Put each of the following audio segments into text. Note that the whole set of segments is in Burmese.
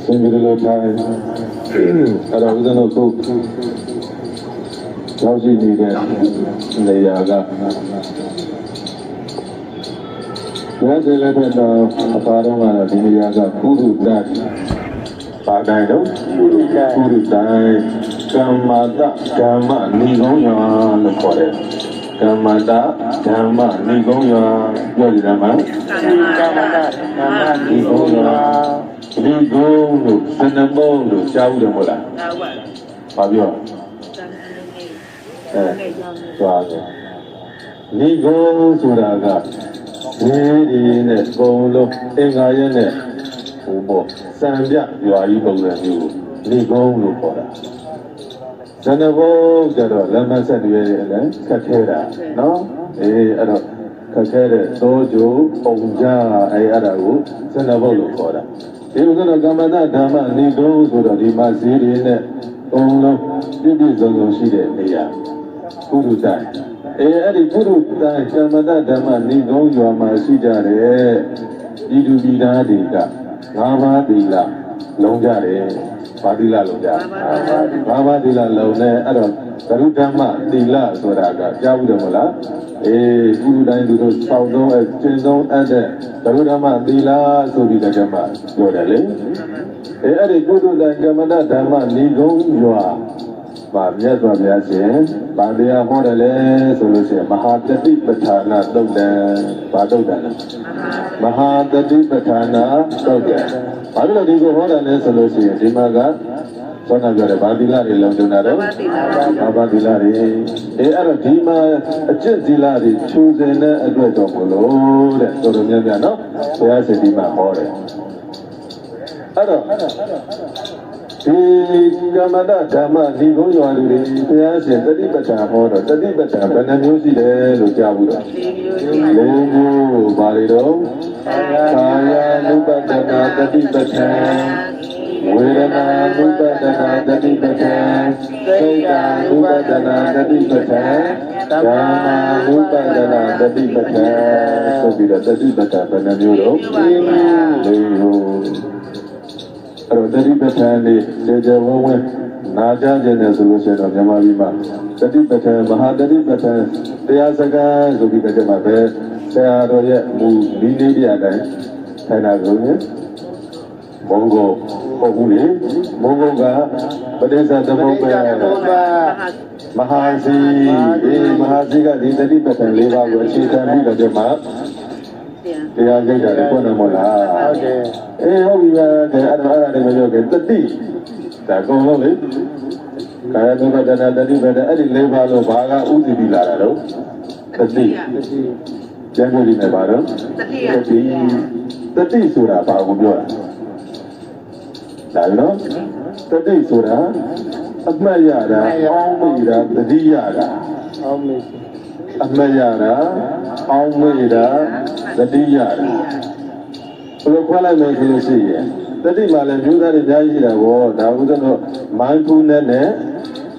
Similar time, around the local, Jauzi needed the Yaga. There's a letter of Aparama, the Yaga, Kudu that Padano, Kudu die, Kamada, Kama, Nigoya, the forest. Kamada, Kama, Nigoya, Yodama, Nigoya. Nigo, Sanamo, Chowdamola. Fabio. Nigo, Suraga. In a Golo, Engayane, Ubo, Sambia, you are evil than you. Nigo, Lupora. Sanavo, Jaro, Lama Sandia, Katera, no? Katera, Sojo, Onja, Ayaragu, Sanavo, Lupora. He was going to come at that Dama, Nigo, Sura, Masiri, Olo, Dibizo, Shide, Mia, Kuruta. Eri Kuruta, Kamada Dama, Nigo, you are my Sijare, Idu Vidadika, Lava Dila, Longare, Padilla Longa, Lava Dila Lone, Adon, Karutama, Dila, Soraga, Javudamola, Kuruda, Saudo, Chenzo, and Karutama, Dila, Sobidagama, Yodale. Eri Kuruda, Kamada Dama, Nigo, you are. Yes, Badia Modele, Solution, Mahatati Patana, Dogan, Mahatati Patana, Dogan. I will do what an solution, Dimaga, son of the Badilari, Londonado, Abadilari, Aradima, a Chizilari, choosing a great Omolo, that's sort of Yagano, there's a Dima Hore. Kamada Dama, Nigo, you are doing the Bata order, the Bata, Benamusi, Lujabuda. Logo, Barido, Kaya, Lubadana, the Bata, Wirana, Lubadana, the Bata, Seda, Lubadana, the Bata, Dama, Lubadana, the Bata, so be the Bata, Benamudo. Tadi Batani, Sejawa, Naja Jena solution of Yamalima. Tadi Batan, Mahadadi Batan, Teasaga, Zubikajamabe, Searoya, Media, Tanagonia, Mongo, Oguli, Mongoga, but there's a Moga, Mahasiga, the Tadi Batan, Leva, Washita, Jama. They are getting a Ponamola. How we are the other the tea. That go away. Kayaka, the Eddie Levalo, Baga, Uzi Vilaro, the tea. Generally, Nevada, the tea Sura, Pagubua. Dino, the tea Sura, Admayada, Almida, the Diada. Admayada, Almida, the Diada. Loquala makes you see it. The Dimala, you that is Jayida war, that was mindfulness,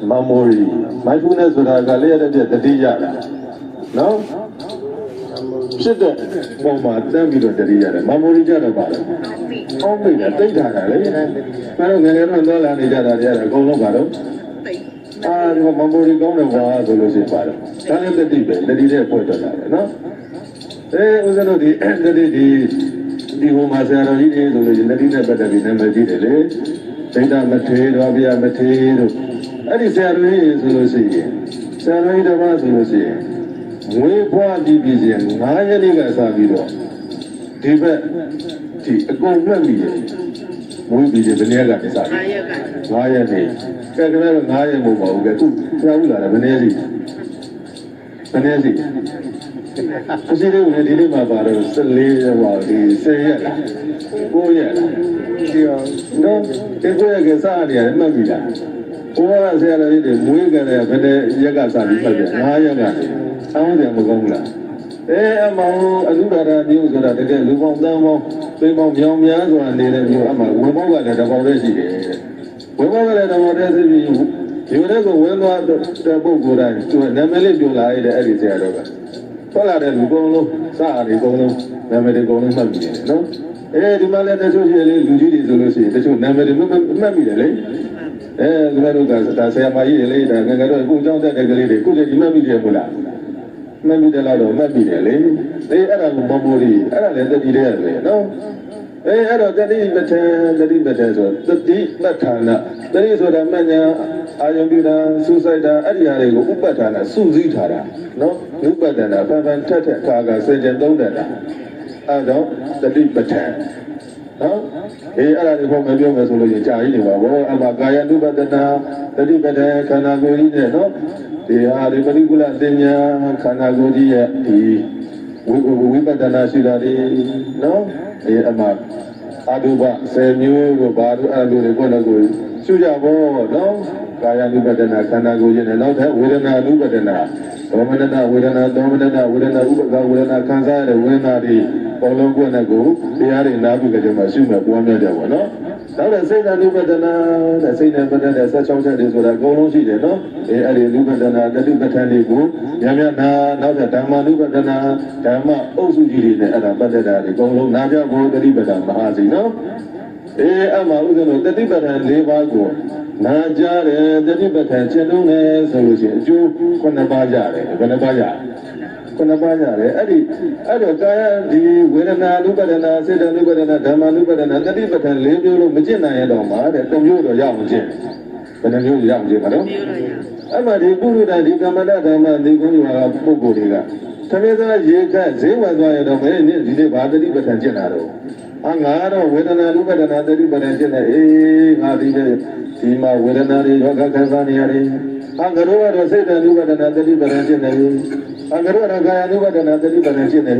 memory. Mindfulness with our Galera, the Diada. No? Sit there, Mama, thank you to the Diada. Memory Janabara. Only that they had a lady. I don't get everyone know that they had a go no battle. Ah, you have Memory gone and was a Lucy battle. Tell him the debate, the DJ put on that, no? Eh, was another the end of the home as a reading, the Nadina better be never did it. Data material, Rabia material. That is a Lucy. Sarah, the was Lucy. We poor division, Nayaliga Sabido. Tibet, a gold memory. We be the Venega. Nayani. Federal Nayamu, get to Raula, Venezi. Venezi. See, they did my father, leave about the say, oh, yeah. No, if we get Sadia, maybe that. Or I say, I did it, we got a Yagasani, Nayaga. I want them to go. Eh, among a new news that they look on them, they won't young young and they you. I'm a woman that about this. We won't let about this. You never will not the book to a Namely July, the editor. Well, I didn't go, sorry, go, never go, no? ဒီမှာလည်းတချို့ရှိလေလူကြီးတွေဆိုလို့ရှိရင်တချို့နာမည်တွေမှတ်မိတယ်လေဒီမှာတို့ကဒါဆရာမကြီးတွေလေဒါငယ်ငယ်တော့ကိုကြောင်းတဲ့ကလေးတွေကိုကြည့်မှတ်မိတယ်မို့လားမှတ်မိတယ်လားတော့မှတ်မိတယ်လေအဲ့ဒါကိုမမိုးလေးအဲ့ဒါလည်းတတိတဲ့ရတယ်နော်အဲ့တော့တတိပဋ္ဌာန်ဆိုတတိပဋ္ဌာနာတတိဆိုတာမညာအာယုံပြုတာစူးစိုက်တာအဲ့ဒီဟာတွေကိုဥပဋ္ဌာနာစုစည်းထားတာနော်ဥပဋ္ဌာနာပန်ပန်ထက်ခါခါစင်ကြံသုံးတယ်လားအဲ့တော့တတိပဋ္ဌာန်နော်အဲ့ဒါတွေဘုံမပြောမယ်ဆိုလို့ကြာကြီးနေပါဘောအမကာယ ानु ပဒနာတတိပဋ္ဌာန်ခန္ဓာကိုယ်ကြီးနဲ့နော်ဒီဟာဒီပရိကုလတင်ညာခန္ဓာကိုယ်ကြီးရဲ့ဒီဝိပဿနာရှိတာဒီနော်အမအာဒုဘ10မျိုးကိုဘာလို့အဲ့လိုတွေကိုလည်းကိုရှုကြဘောနော်ကာယ ानु ပဒနာခန္ဓာကိုယ်ကြီးနဲ့နောက်ထပ်ဝေဒနာ ानु ပဒနာဒေါမနတဝေဒနာဒေါမနတဝေဒနာဥပက္ခဝေဒနာခံစားရတဲ့ဝေဒနာတွေဘောလုံးကွနဲ့ကိုတရားတွေနားပြီးကြမှာရှုမဲ့ပွားများကြပါနော်နောက်တဲ့စိတ်ဓာတ် ानु ပဒနာတဲ့စိတ်နဲ့ပဒတဲ့16ချက်တွေဆိုတာအကုန်လုံးရှိတယ်နော်အဲ့ဒီ ानु ပဒနာတတိပဋ္ဌာန်တွေကိုများများနာနောက်တဲ့ဓမ္မ ानु ပဒနာဓမ္မအုပ်စုကြီးတွေနဲ့အဲ့ဒါပဋ္ဌာန်တွေအကုန်လုံးနားပြဖို့တတိပဋ္ဌာန်မဟာစီနော်အမှဥဒ္ဒနောတတိပဋ္ဌာန်၄ပါးကိုနာကြတယ်တတိပဋ္ဌာန်ကျင့်သုံးတယ်ဆိုလို့ရှိရင်အကျိုး9ပါးရတယ်ဘယ်နှပါးရ9ပါးရတယ်အဲ့တော့ကာယဒီဝေဒနာ ानु ပဒနာစေတ ानु ပဒနာဓမ္မ ानु ပဒနာတတိပဋ္ဌာန်၄မျိုးလုံးမကျင့်နိုင်ရတော့မှာတဲ့တစ်မျိုးတော့ရအောင်ကျင့်ဘယ်နှမျိုးရအောင်ကျင့်ပါတော့အဲ့မှာဒီပုရုဒဒီကမ္မတဓမ္မဒီကုန်းရွာကပုဂ္ဂိုလ်တွေကသမီးသားရေခတ်ဈေးဝယ်သွားရတော့မင်းဒီနေ့ဘာတတိပဋ္ဌာန်ကျင့်တာတော့ငါတော့ဝေဒနာ ानु ပဒနာတတိပဋ္ဌာန်ကျင့်တယ်ငါဒီမှာဝေဒနာတွေယောဂခံစားနေရတယ်ငါတို့ကတော့စိတ်ဓာတ် ानु ပဒနာတတိပဋ္ဌာန်ကျင့်တယ်ငါတို့ကတော့ကာယ ानु ပဒနာတတိပဋ္ဌာန်ကျင့်တယ်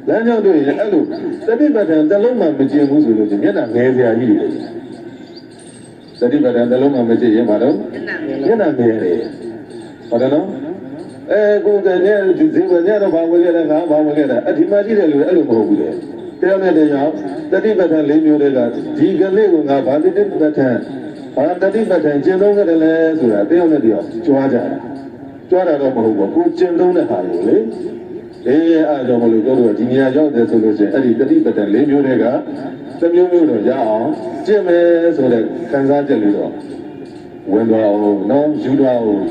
လမ်းကြောင်းတို့ရင်အဲ့လိုတတိပဋ္ဌာန်တစ်လုံးမှမကျင့်ဘူးဆိုလို့မျက်နှာငယ်စရာကြီးတွေတတိပဋ္ဌာန်တစ်လုံးမှမကျင့်ရင်ဘာလို့မျက်နှာငယ်တယ်ဟုတ်တယ်နော်ကိုယ်ကလည်းဒီဇေဝညတော့ဘာဝင်ရလဲငါဘာဝင်ရလဲအဒီမှာကြည့်တယ်လို့အဲ့လိုမဟုတ်ဘူးလေတရားနဲ့တရားတတိပဋ္ဌာန်၄မျိုးတွေကဒီကလေးကငါဘာတတိပဋ္ဌာန်ဘာတတိပဋ္ဌာန်ကျင့်သုံးရတယ်လဲဆိုတာတရားနဲ့တရားကြွားကြတယ်ကြွားတာတော့မဟုတ်ဘူးကိုကျင့်သုံးတဲ့ဟာကိုလေအဲ့တော့မလို့တို့ဒီနေရာရောက်တယ်ဆိုလို့ရှိရင်အဲ့ဒီတတိပဋ္ဌာန်၄မျိုးတွေကတစ်မျိုးမျိုးတော့ရအောင်ကျင့်မယ်ဆိုတဲ့ခံစားချက်လေးတော့ဝင်သွားအောင်နော်ယူသွားအောင်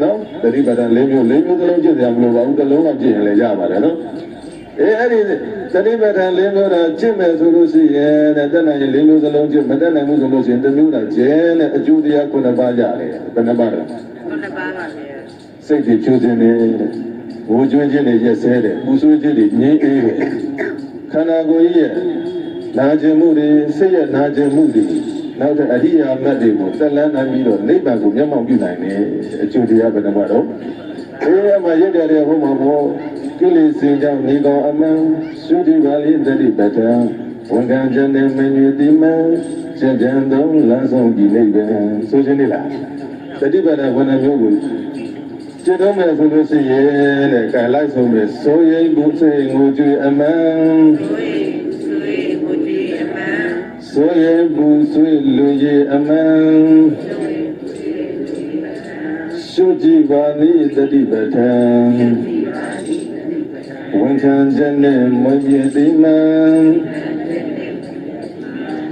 နော်တတိပဋ္ဌာန်၄မျိုးသလုံးကျင့်ကြမလို့ပါဘူးတစ်လုံးတော့ကျင့်ရင်လည်းရပါတယ်နော်အဲ့ဒီတတိပဋ္ဌာန်၄မျိုးတော့ကျင့်မယ်ဆိုလို့ရှိရင်တက်နိုင်ရင်၄မျိုးစလုံးကျင့်မတက်နိုင်ဘူးဆိုလို့ရှိရင်တစ်မျိုးတော့ကျင့်တဲ့အကျိုးတရား9ပါးရတယ်ဘယ်နှပါးလဲ9ပါးပါဗျာစိတ်တွေဖြူစင်နေဝိကျွင်းခြင်းတွေရက်စဲတယ်ပူဆွေးခြင်းတွေငြိမ်းအေးတယ်ခန္ဓာကိုယ်ကြီးရဲ့နာကျင်မှုတွေစိတ်ရဲ့နာကျင်မှုတွေနောက်တဲ့အရိယာမတ်တွေကိုသက်လန်းနိုင်ပြီးတော့နိဗ္ဗာန်ကိုမျက်မှောက်ပြုနိုင်တယ်အကျိုးတရားဘယ်နှပါတော့မှာရတဲ့ဘုံမှာဘောကိလေသာကြောင့်နေကောင်အမှန်သုတိပါဠိတတိပဋ္ဌာန်ဝန်ခံခြင်းနဲ့မညွတိမစကြံသောလမ်းဆောင်ကြည့်နေပဲဆိုခြင်းလေလားတတိပဋ္ဌာန်ဘယ်နှမျိုးကိုကျင့်တော်မယ်ဆိုလို့ရှိရင်တဲ့ကံလိုက်ဆုံးပဲဆိုရင်ဘုစိတ်ငိုကြွေအမှန်ဆိုရင်ဘုဆွေလူကြီးအမှန်ရှုကြည့်ပါလိတတိပဋ္ဌာန်ဝန်ခံခြင်းနဲ့မပြည့်သိမှန်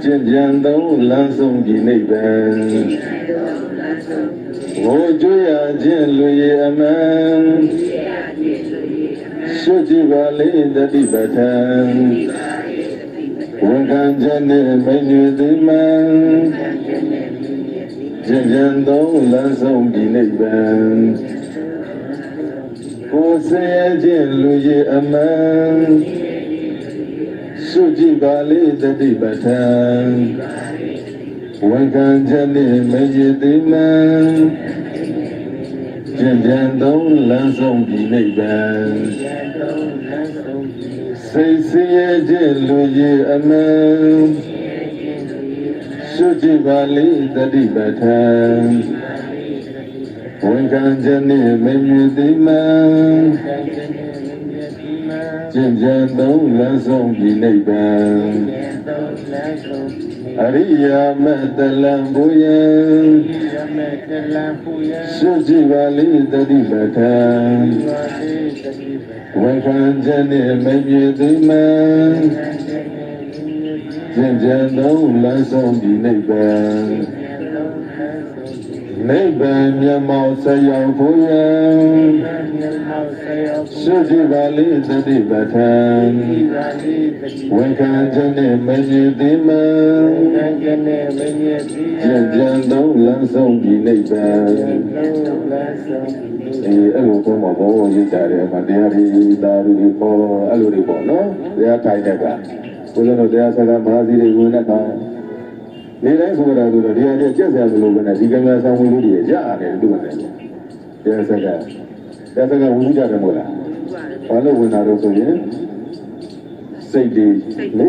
ကျင့်ကြံသောလမ်းဆုံးကြည့်နေပဲငိုကြွရခြင်းလူရဲ့အမှန်ရှုကြည့်ပါလေတတိပဋ္ဌာန်ဝန်ခံခြင်းနဲ့မညွသိမှန်ကျင့်ကြံသောလမ်းဆုံးကြည့်နေပဲကိုယ်ဆဲခြင်းလူရဲ့အမှန်ရှုကြည့်ပါလေတတိပဋ္ဌာန်ဝန်ခံခြင်းနဲ့မရည်သိမှန်ကျင့်ကြံသောလမ်းဆုံးပြီးနိဗ္ဗာန်စိတ်ဆင်းရဲခြင်းလူရဲ့အမှန်ရှုကြည့်ပါလေတတိပဋ္ဌာန်ဝန်ခံခြင်းနဲ့မရည်သိမှန်ကျင့်ကြံသောလမ်းဆုံးပြီးနိဗ္ဗာန်အရိယာမတလံဘူယံရှုကြည့်ပါလိတတိပဋ္ဌာန်ဝန်ခံခြင်းနဲ့မပြည့်သိမှန် ကျင့်ကြံသောလမ်းဆုံးဒီနိဗ္ဗာန်နိဗ္ဗာန်မျက်မှောက်ဆက်ရောက်ဖို့ရန်သုတိပါဠိသတိပဋ္ဌာန်ဝန်ခံခြင်းနှင့်မမြည်သည်မှကျင့်ကြံသောလမ်းဆုံးဒီနိဗ္ဗာန်အဲ့လိုပုံမှာဘောရိတ်တာတွေမှာတရားတွေသာဓုတွေပေါ်အဲ့လိုတွေပေါ့နော်တရားထိုင်တဲ့ကဘုရားတို့တရားစကားမဟာသီတွေဝင်တဲ့ကောင်နေတိုင်းဆိုတာဆိုတော့တရားကျက်ဆက်မလို့ပဲနဲ့ဒီကံများဆောင်ဝင်လို့တွေရရတယ်တူတယ်တရားစကားဝင်ကြတယ်မို့လားဘာလို့ဝင်တာလို့ဆိုရင်စိတ်တွေ